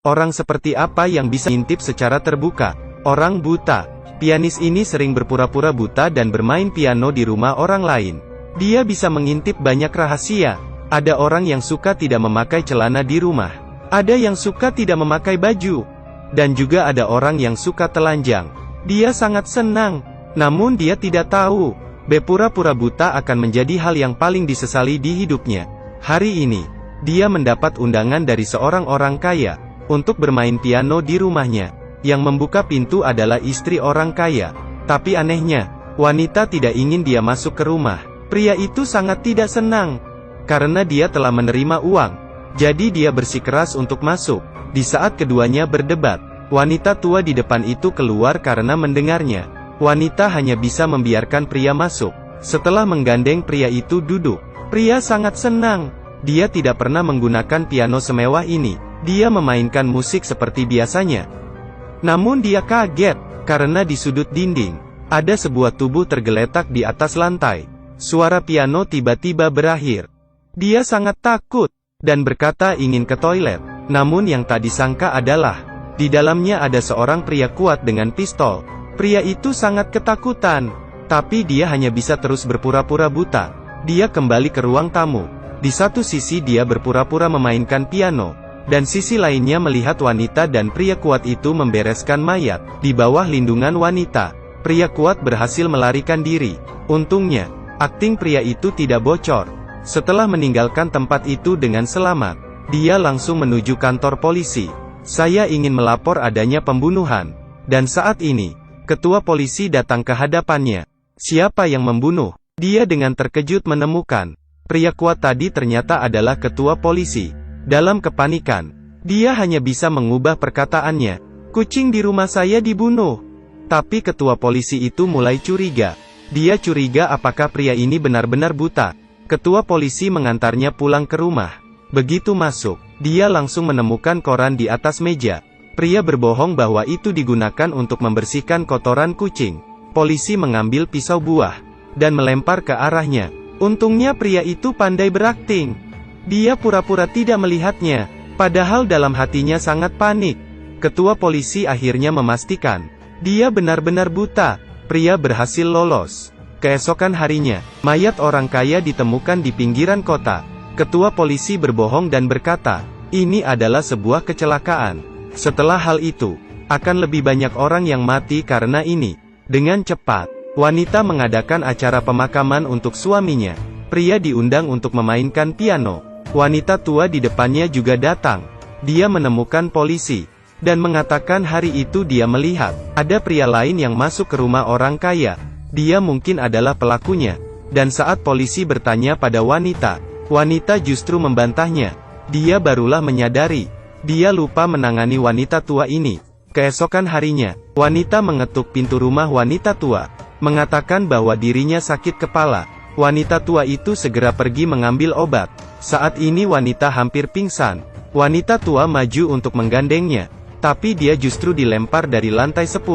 Orang seperti apa yang bisa ngintip secara terbuka? Orang buta. Pianis ini sering berpura-pura buta dan bermain piano di rumah orang lain. Dia bisa mengintip banyak rahasia. Ada orang yang suka tidak memakai celana di rumah. Ada yang suka tidak memakai baju. Dan juga ada orang yang suka telanjang. Dia sangat senang. Namun dia tidak tahu. Berpura-pura buta akan menjadi hal yang paling disesali di hidupnya. Hari ini, dia mendapat undangan dari seorang orang kaya untuk bermain piano di rumahnya. Yang membuka pintu adalah istri orang kaya. Tapi anehnya, wanita tidak ingin dia masuk ke rumah. Pria itu sangat tidak senang. Karena dia telah menerima uang. Jadi dia bersikeras untuk masuk. Di saat keduanya berdebat, wanita tua di depan itu keluar karena mendengarnya. Wanita hanya bisa membiarkan pria masuk. Setelah menggandeng pria itu duduk. Pria sangat senang. Dia tidak pernah menggunakan piano semewah ini. Dia memainkan musik seperti biasanya. Namun dia kaget, karena di sudut dinding, ada sebuah tubuh tergeletak di atas lantai. Suara piano tiba-tiba berakhir. Dia sangat takut, dan berkata ingin ke toilet. Namun yang tak disangka adalah, di dalamnya ada seorang pria kuat dengan pistol. Pria itu sangat ketakutan, tapi dia hanya bisa terus berpura-pura buta. Dia kembali ke ruang tamu. Di satu sisi dia berpura-pura memainkan piano. Dan sisi lainnya melihat wanita dan pria kuat itu membereskan mayat. Di bawah lindungan wanita, pria kuat berhasil melarikan diri. Untungnya, akting pria itu tidak bocor. Setelah meninggalkan tempat itu dengan selamat, dia langsung menuju kantor polisi. Saya ingin melapor adanya pembunuhan. Dan saat ini, ketua polisi datang ke hadapannya. Siapa yang membunuh? Dia dengan terkejut menemukan, pria kuat tadi ternyata adalah ketua polisi. Dalam kepanikan, dia hanya bisa mengubah perkataannya. Kucing di rumah saya dibunuh. Tapi ketua polisi itu mulai curiga. Dia curiga apakah pria ini benar-benar buta. Ketua polisi mengantarnya pulang ke rumah. Begitu masuk, dia langsung menemukan koran di atas meja. Pria berbohong bahwa itu digunakan untuk membersihkan kotoran kucing. Polisi mengambil pisau buah dan melempar ke arahnya. Untungnya pria itu pandai berakting. Dia pura-pura tidak melihatnya, padahal dalam hatinya sangat panik. Ketua polisi akhirnya memastikan, dia benar-benar buta. Pria berhasil lolos. Keesokan harinya, mayat orang kaya ditemukan di pinggiran kota. Ketua polisi berbohong dan berkata, ini adalah sebuah kecelakaan. Setelah hal itu, akan lebih banyak orang yang mati karena ini. Dengan cepat, wanita mengadakan acara pemakaman untuk suaminya. Pria diundang untuk memainkan piano. Wanita tua di depannya juga datang. Dia menemukan polisi, dan mengatakan hari itu dia melihat, ada pria lain yang masuk ke rumah orang kaya. Dia mungkin adalah pelakunya. Dan saat polisi bertanya pada wanita, wanita justru membantahnya. Dia barulah menyadari, dia lupa menangani wanita tua ini. Keesokan harinya, wanita mengetuk pintu rumah wanita tua, mengatakan bahwa dirinya sakit kepala. Wanita tua itu segera pergi mengambil obat. Saat ini wanita hampir pingsan. Wanita tua maju untuk menggandengnya, tapi dia justru dilempar dari lantai 10.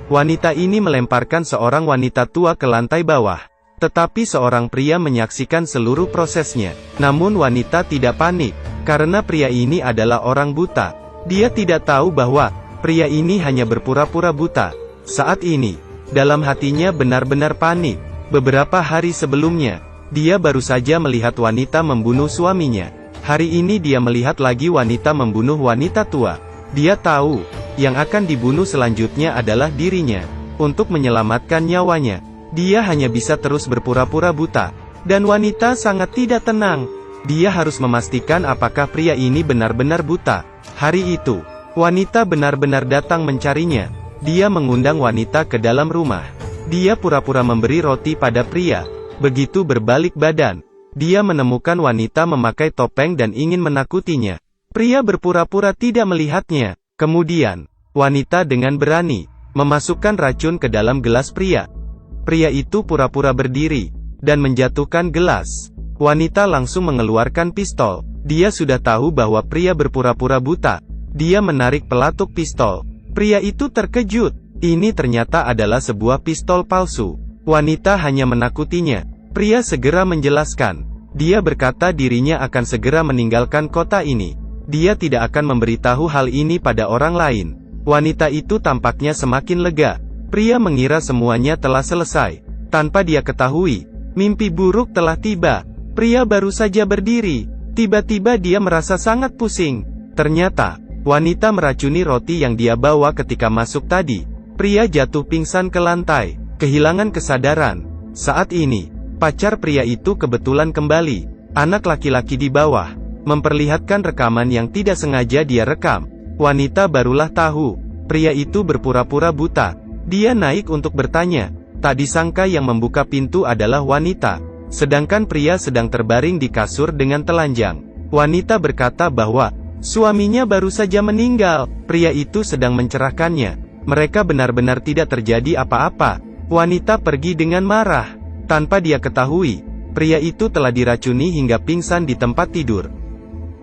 Wanita ini melemparkan seorang wanita tua ke lantai bawah. Tetapi seorang pria menyaksikan seluruh prosesnya. Namun wanita tidak panik, karena pria ini adalah orang buta. Dia tidak tahu bahwa pria ini hanya berpura-pura buta. Saat ini, dalam hatinya benar-benar panik. Beberapa hari sebelumnya, dia baru saja melihat wanita membunuh suaminya. Hari ini dia melihat lagi wanita membunuh wanita tua. Dia tahu, yang akan dibunuh selanjutnya adalah dirinya. Untuk menyelamatkan nyawanya, dia hanya bisa terus berpura-pura buta. Dan wanita sangat tidak tenang. Dia harus memastikan apakah pria ini benar-benar buta. Hari itu, wanita benar-benar datang mencarinya. Dia mengundang wanita ke dalam rumah. Dia pura-pura memberi roti pada pria. Begitu berbalik badan, dia menemukan wanita memakai topeng dan ingin menakutinya. Pria berpura-pura tidak melihatnya. Kemudian, wanita dengan berani memasukkan racun ke dalam gelas pria. Pria itu pura-pura berdiri dan menjatuhkan gelas. Wanita langsung mengeluarkan pistol. Dia sudah tahu bahwa pria berpura-pura buta. Dia menarik pelatuk pistol. Pria itu terkejut. Ini ternyata adalah sebuah pistol palsu. Wanita hanya menakutinya. Pria segera menjelaskan. Dia berkata dirinya akan segera meninggalkan kota ini. dia tidak akan memberitahu hal ini pada orang lain. Wanita itu tampaknya semakin lega. Pria mengira semuanya telah selesai. Tanpa dia ketahui, mimpi buruk telah tiba. Pria baru saja berdiri. Tiba-tiba dia merasa sangat pusing. Ternyata, wanita meracuni roti yang dia bawa ketika masuk tadi. Pria jatuh pingsan ke lantai, kehilangan kesadaran. Saat ini, pacar pria itu kebetulan kembali. Anak laki-laki di bawah memperlihatkan rekaman yang tidak sengaja dia rekam. Wanita barulah tahu, pria itu berpura-pura buta. Dia naik untuk bertanya. Tak disangka yang membuka pintu adalah wanita. Sedangkan pria sedang terbaring di kasur dengan telanjang. Wanita berkata bahwa suaminya baru saja meninggal. Pria itu sedang mencerahkannya. Mereka benar-benar tidak terjadi apa-apa. Wanita pergi dengan marah. Tanpa dia ketahui, pria itu telah diracuni hingga pingsan di tempat tidur.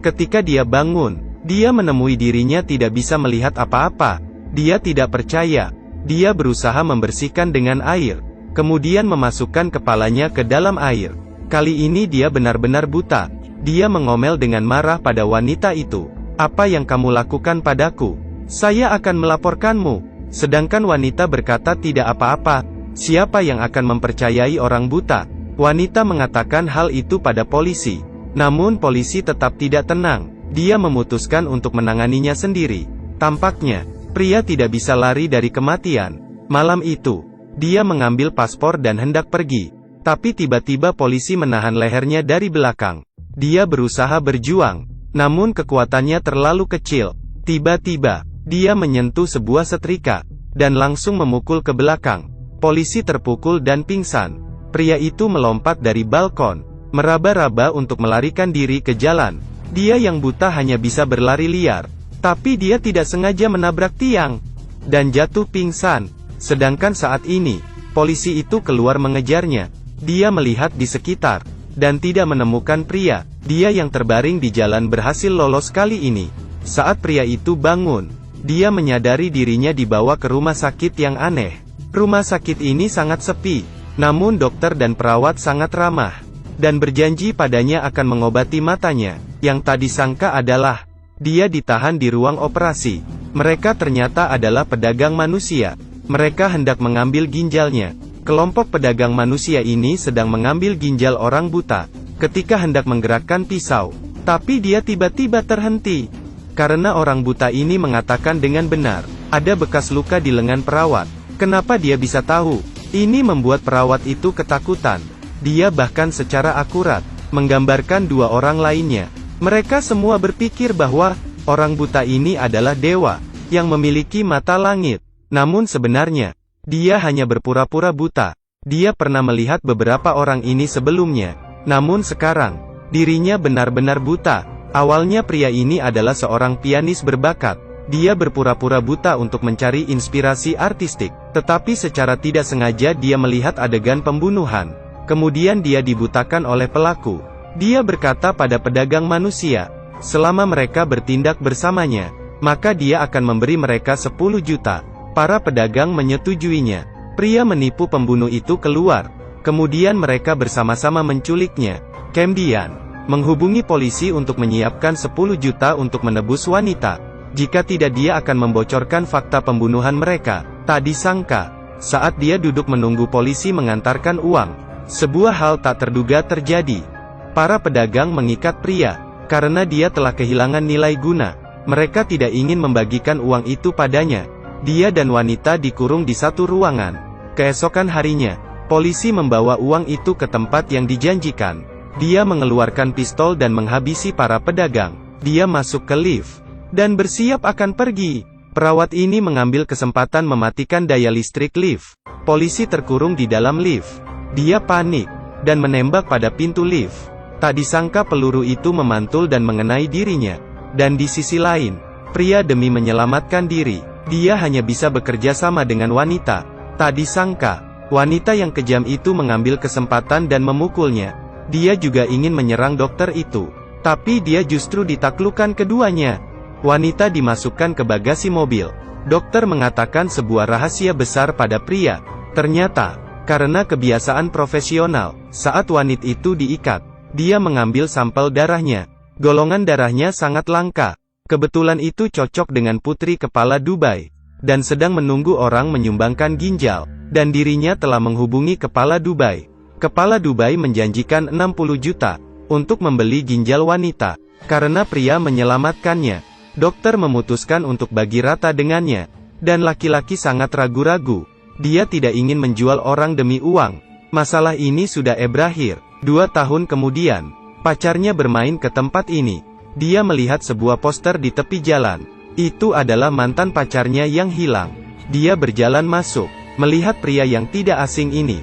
Ketika dia bangun, dia menemui dirinya tidak bisa melihat apa-apa. Dia tidak percaya. Dia berusaha membersihkan dengan air, kemudian memasukkan kepalanya ke dalam air. Kali ini dia benar-benar buta. Dia mengomel dengan marah pada wanita itu. "Apa yang kamu lakukan padaku? Saya akan melaporkanmu." Sedangkan wanita berkata tidak apa-apa. Siapa yang akan mempercayai orang buta? Wanita mengatakan hal itu pada polisi. Namun polisi tetap tidak tenang. Dia memutuskan untuk menanganinya sendiri. Tampaknya, pria tidak bisa lari dari kematian. Malam itu, dia mengambil paspor dan hendak pergi. Tapi tiba-tiba polisi menahan lehernya dari belakang. Dia berusaha berjuang, namun kekuatannya terlalu kecil. Tiba-tiba, dia menyentuh sebuah setrika, dan langsung memukul ke belakang. Polisi terpukul dan pingsan. Pria itu melompat dari balkon, meraba-raba untuk melarikan diri ke jalan. Dia yang buta hanya bisa berlari liar. Tapi dia tidak sengaja menabrak tiang, dan jatuh pingsan. Sedangkan saat ini, polisi itu keluar mengejarnya. Dia melihat di sekitar, dan tidak menemukan pria. Dia yang terbaring di jalan berhasil lolos kali ini. Saat pria itu bangun, dia menyadari dirinya dibawa ke rumah sakit yang aneh. Rumah sakit ini sangat sepi, namun dokter dan perawat sangat ramah, dan berjanji padanya akan mengobati matanya. Yang tak disangka adalah, dia ditahan di ruang operasi. Mereka ternyata adalah pedagang manusia. Mereka hendak mengambil ginjalnya. Kelompok pedagang manusia ini sedang mengambil ginjal orang buta. Ketika hendak menggerakkan pisau, tapi dia tiba-tiba terhenti. Karena orang buta ini mengatakan dengan benar, ada bekas luka di lengan perawat. Kenapa dia bisa tahu? Ini membuat perawat itu ketakutan. Dia bahkan secara akurat menggambarkan dua orang lainnya. Mereka semua berpikir bahwa orang buta ini adalah dewa yang memiliki mata langit. Namun sebenarnya, dia hanya berpura-pura buta. Dia pernah melihat beberapa orang ini sebelumnya. Namun sekarang, dirinya benar-benar buta. Awalnya pria ini adalah seorang pianis berbakat. Dia berpura-pura buta untuk mencari inspirasi artistik. Tetapi secara tidak sengaja dia melihat adegan pembunuhan. Kemudian dia dibutakan oleh pelaku. Dia berkata pada pedagang manusia, selama mereka bertindak bersamanya, maka dia akan memberi mereka 10 juta. Para pedagang menyetujuinya. Pria menipu pembunuh itu keluar. Kemudian mereka bersama-sama menculiknya. Kemudian, menghubungi polisi untuk menyiapkan 10 juta untuk menebus wanita. Jika tidak dia akan membocorkan fakta pembunuhan mereka. Tak disangka, saat dia duduk menunggu polisi mengantarkan uang, sebuah hal tak terduga terjadi. Para pedagang mengikat pria, karena dia telah kehilangan nilai guna. Mereka tidak ingin membagikan uang itu padanya. Dia dan wanita dikurung di satu ruangan. Keesokan harinya, polisi membawa uang itu ke tempat yang dijanjikan. Dia mengeluarkan pistol dan menghabisi para pedagang. Dia masuk ke lift, dan bersiap akan pergi. Perawat ini mengambil kesempatan mematikan daya listrik lift. Polisi terkurung di dalam lift. Dia panik, dan menembak pada pintu lift. Tak disangka peluru itu memantul dan mengenai dirinya. Dan di sisi lain, pria demi menyelamatkan diri, dia hanya bisa bekerja sama dengan wanita. Tak disangka, wanita yang kejam itu mengambil kesempatan dan memukulnya. Dia juga ingin menyerang dokter itu. Tapi dia justru ditaklukkan keduanya. Wanita dimasukkan ke bagasi mobil. Dokter mengatakan sebuah rahasia besar pada pria. Ternyata, karena kebiasaan profesional, saat wanita itu diikat, dia mengambil sampel darahnya. Golongan darahnya sangat langka. Kebetulan itu cocok dengan putri kepala Dubai, dan sedang menunggu orang menyumbangkan ginjal, dan dirinya telah menghubungi kepala Dubai. Kepala Dubai menjanjikan 60 juta untuk membeli ginjal wanita, karena pria menyelamatkannya. Dokter memutuskan untuk bagi rata dengannya, dan laki-laki sangat ragu-ragu. Dia tidak ingin menjual orang demi uang. Masalah ini sudah berakhir. 2 tahun kemudian, pacarnya bermain ke tempat ini. Dia melihat sebuah poster di tepi jalan. Itu adalah mantan pacarnya yang hilang. Dia berjalan masuk, melihat pria yang tidak asing ini.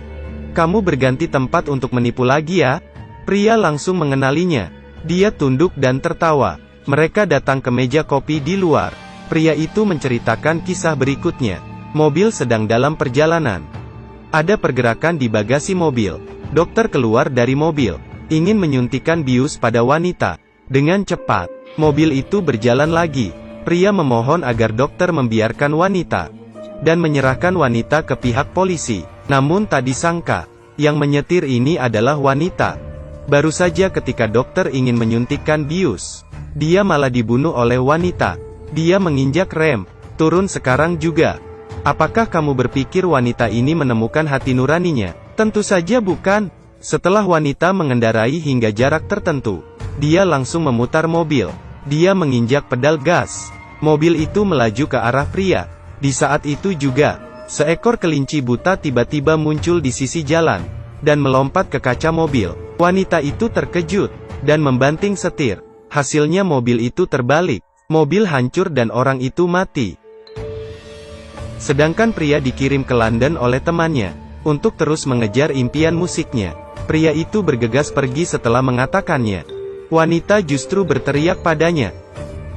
"Kamu berganti tempat untuk menipu lagi ya?" Pria langsung mengenalinya. Dia tunduk dan tertawa. Mereka datang ke meja kopi di luar. Pria itu menceritakan kisah berikutnya. Mobil sedang dalam perjalanan. Ada pergerakan di bagasi mobil. Dokter keluar dari mobil, ingin menyuntikkan bius pada wanita. Dengan cepat, mobil itu berjalan lagi. Pria memohon agar dokter membiarkan wanita, dan menyerahkan wanita ke pihak polisi. Namun tak disangka, yang menyetir ini adalah wanita. Baru saja ketika dokter ingin menyuntikkan bius, dia malah dibunuh oleh wanita. Dia menginjak rem, turun sekarang juga. Apakah kamu berpikir wanita ini menemukan hati nuraninya? Tentu saja bukan. Setelah wanita mengendarai hingga jarak tertentu, dia langsung memutar mobil. Dia menginjak pedal gas. Mobil itu melaju ke arah pria. Di saat itu juga, seekor kelinci buta tiba-tiba muncul di sisi jalan, dan melompat ke kaca mobil. Wanita itu terkejut, dan membanting setir. Hasilnya mobil itu terbalik. Mobil hancur dan orang itu mati. Sedangkan pria dikirim ke London oleh temannya, untuk terus mengejar impian musiknya. Pria itu bergegas pergi setelah mengatakannya. Wanita justru berteriak padanya,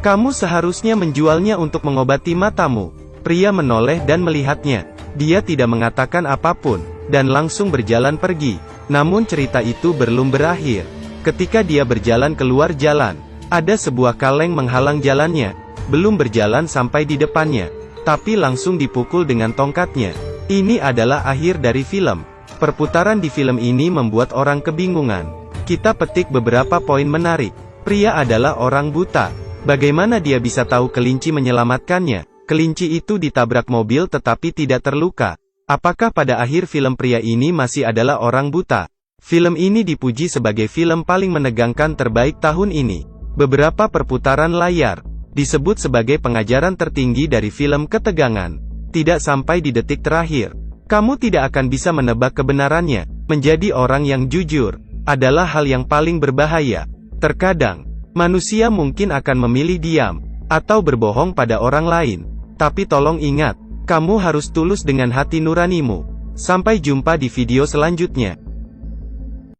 "Kamu seharusnya menjualnya untuk mengobati matamu." Pria menoleh dan melihatnya. Dia tidak mengatakan apapun, dan langsung berjalan pergi. Namun cerita itu belum berakhir. Ketika dia berjalan keluar jalan, ada sebuah kaleng menghalang jalannya. Belum berjalan sampai di depannya, tapi langsung dipukul dengan tongkatnya. Ini adalah akhir dari film. Perputaran di film ini membuat orang kebingungan. Kita petik beberapa poin menarik. Pria adalah orang buta. Bagaimana dia bisa tahu kelinci menyelamatkannya? Kelinci itu ditabrak mobil tetapi tidak terluka. Apakah pada akhir film pria ini masih adalah orang buta? Film ini dipuji sebagai film paling menegangkan terbaik tahun ini. Beberapa perputaran layar disebut sebagai pengajaran tertinggi dari film ketegangan. Tidak sampai di detik terakhir, kamu tidak akan bisa menebak kebenarannya. Menjadi orang yang jujur adalah hal yang paling berbahaya. Terkadang, manusia mungkin akan memilih diam atau berbohong pada orang lain. Tapi tolong ingat, kamu harus tulus dengan hati nuranimu. Sampai jumpa di video selanjutnya.